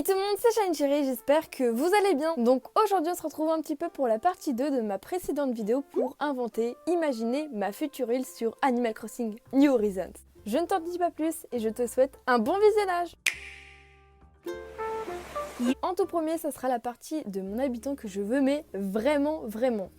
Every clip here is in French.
Salut tout le monde, c'est Shine Chérie, j'espère que vous allez bien. Donc aujourd'hui on se retrouve un petit peu pour la partie 2 de ma précédente vidéo pour inventer, imaginer ma future île sur Animal Crossing New Horizons. Je ne t'en dis pas plus et je te souhaite un bon visionnage. En tout premier, ça sera la partie de mon habitant que je veux, mais vraiment.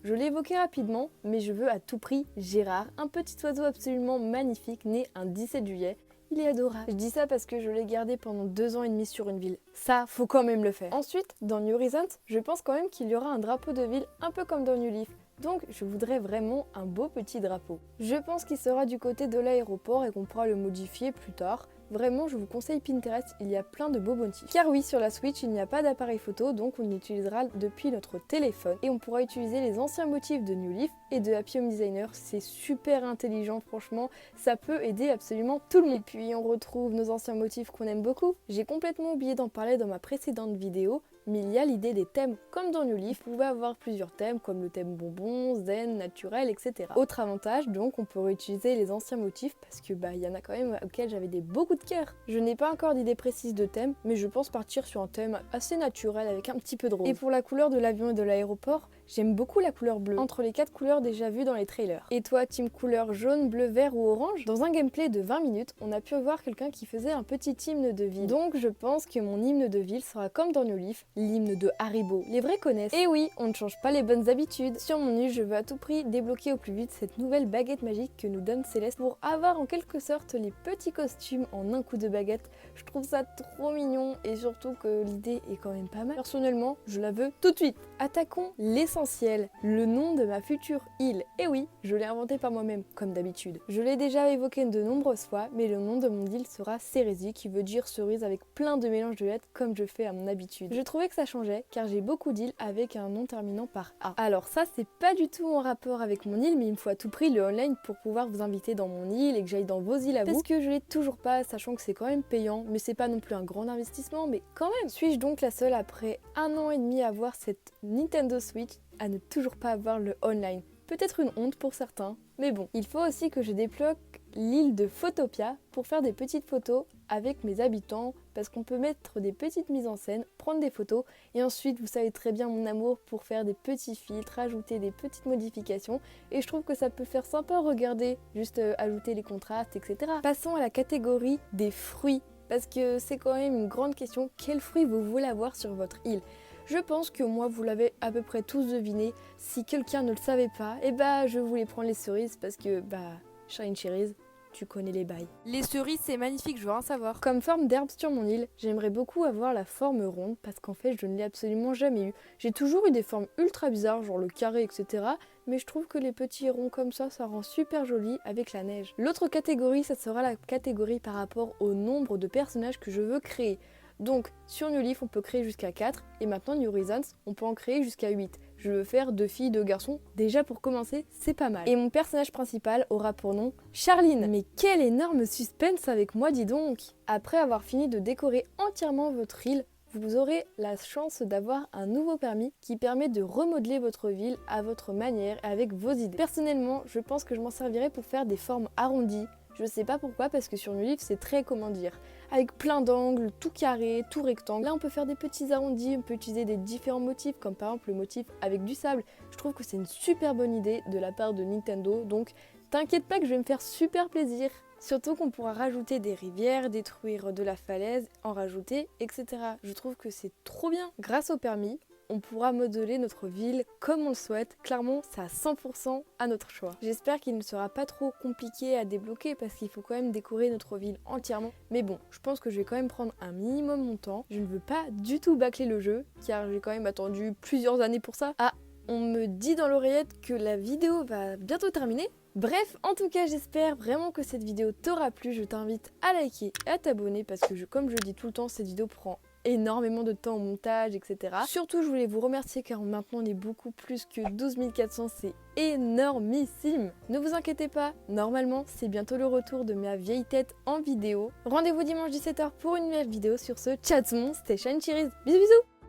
Je l'ai évoqué rapidement, mais je veux à tout prix Gérard, un petit oiseau absolument magnifique, né un 17 juillet. Il est adorable. Je dis ça parce que je l'ai gardé pendant 2 ans et demi sur une ville. Ça, faut quand même le faire. Ensuite, dans New Horizons, je pense quand même qu'il y aura un drapeau de ville, un peu comme dans New Leaf. Donc je voudrais vraiment un beau petit drapeau. Je pense qu'il sera du côté de l'aéroport et qu'on pourra le modifier plus tard. Vraiment, je vous conseille Pinterest, il y a plein de beaux motifs. Car oui, sur la Switch, il n'y a pas d'appareil photo, donc on utilisera depuis notre téléphone. Et on pourra utiliser les anciens motifs de New Leaf et de Happy Home Designer. C'est super intelligent, franchement, ça peut aider absolument tout le monde. Et puis on retrouve nos anciens motifs qu'on aime beaucoup. J'ai complètement oublié d'en parler dans ma précédente vidéo, mais il y a l'idée des thèmes. Comme dans New Leaf, vous pouvez avoir plusieurs thèmes, comme le thème bonbon, zen, naturel, etc. Autre avantage, donc, on peut réutiliser les anciens motifs, parce que il y en a quand même auxquels j'avais beaucoup de cœur. Je n'ai pas encore d'idée précise de thème, mais je pense partir sur un thème assez naturel avec un petit peu de rose. Et pour la couleur de l'avion et de l'aéroport, j'aime beaucoup la couleur bleue, entre les 4 couleurs déjà vues dans les trailers. Et toi, team couleur jaune, bleu, vert ou orange? Dans un gameplay de 20 minutes, on a pu voir quelqu'un qui faisait un petit hymne de ville. Donc je pense que mon hymne de ville sera comme dans New Leaf, l'hymne de Haribo. Les vrais connaissent. Et oui, on ne change pas les bonnes habitudes. Sur mon île, je veux à tout prix débloquer au plus vite cette nouvelle baguette magique que nous donne Céleste pour avoir en quelque sorte les petits costumes en un coup de baguette. Je trouve ça trop mignon et surtout que l'idée est quand même pas mal. Personnellement, je la veux tout de suite. Attaquons l'essentiel, le nom de ma future île. Et oui, je l'ai inventé par moi-même, comme d'habitude. Je l'ai déjà évoqué de nombreuses fois, mais le nom de mon île sera Cérésie, qui veut dire cerise avec plein de mélanges de lettres comme je fais à mon habitude. Je trouvais que ça changeait, car j'ai beaucoup d'îles avec un nom terminant par A. Alors ça, c'est pas du tout en rapport avec mon île, mais il me faut à tout prix le online pour pouvoir vous inviter dans mon île et que j'aille dans vos îles à vous. Parce que je l'ai toujours pas, sachant que c'est quand même payant, mais c'est pas non plus un grand investissement, mais quand même. Suis-je donc la seule après 1 an et demi à avoir cette Nintendo Switch à ne toujours pas avoir le online? Peut-être une honte pour certains, mais bon. Il faut aussi que je débloque l'île de Photopia pour faire des petites photos avec mes habitants, parce qu'on peut mettre des petites mises en scène, prendre des photos, et ensuite vous savez très bien mon amour pour faire des petits filtres, ajouter des petites modifications, et je trouve que ça peut faire sympa à regarder, juste ajouter les contrastes, etc. Passons à la catégorie des fruits, parce que c'est quand même une grande question, quels fruits vous voulez avoir sur votre île? Je pense que moi vous l'avez à peu près tous deviné. Si quelqu'un ne le savait pas, je voulais prendre les cerises parce que Shine Cherries, tu connais les bails. Les cerises c'est magnifique, je veux rien savoir. Comme forme d'herbe sur mon île, j'aimerais beaucoup avoir la forme ronde parce qu'en fait je ne l'ai absolument jamais eu. J'ai toujours eu des formes ultra bizarres, genre le carré, etc. Mais je trouve que les petits ronds comme ça rend super joli avec la neige. L'autre catégorie, ça sera la catégorie par rapport au nombre de personnages que je veux créer. Donc sur New Leaf on peut créer jusqu'à 4 et maintenant New Horizons on peut en créer jusqu'à 8. Je veux faire 2 filles, 2 garçons. Déjà pour commencer, c'est pas mal. Et mon personnage principal aura pour nom Charline. Mais quel énorme suspense avec moi, dis donc! Après avoir fini de décorer entièrement votre île, vous aurez la chance d'avoir un nouveau permis qui permet de remodeler votre ville à votre manière et avec vos idées. Personnellement, je pense que je m'en servirai pour faire des formes arrondies. Je sais pas pourquoi, parce que sur New Leaf c'est très, avec plein d'angles, tout carré, tout rectangle. Là on peut faire des petits arrondis, on peut utiliser des différents motifs, comme par exemple le motif avec du sable. Je trouve que c'est une super bonne idée de la part de Nintendo, donc t'inquiète pas que je vais me faire super plaisir. Surtout qu'on pourra rajouter des rivières, détruire de la falaise, en rajouter, etc. Je trouve que c'est trop bien. Grâce au permis, on pourra modeler notre ville comme on le souhaite. Clairement, c'est à 100% à notre choix. J'espère qu'il ne sera pas trop compliqué à débloquer parce qu'il faut quand même décorer notre ville entièrement. Mais bon, je pense que je vais quand même prendre un minimum mon temps. Je ne veux pas du tout bâcler le jeu car j'ai quand même attendu plusieurs années pour ça. Ah, on me dit dans l'oreillette que la vidéo va bientôt terminer. Bref, en tout cas, j'espère vraiment que cette vidéo t'aura plu. Je t'invite à liker et à t'abonner parce que comme je dis tout le temps, cette vidéo prend énormément de temps au montage, etc. Surtout, je voulais vous remercier car maintenant on est beaucoup plus que 12 400, c'est énormissime. Ne vous inquiétez pas, normalement, c'est bientôt le retour de ma vieille tête en vidéo. Rendez-vous dimanche 17 h pour une nouvelle vidéo. Sur ce, ciao tout le monde, c'était Shine Cherries. Bisous bisous.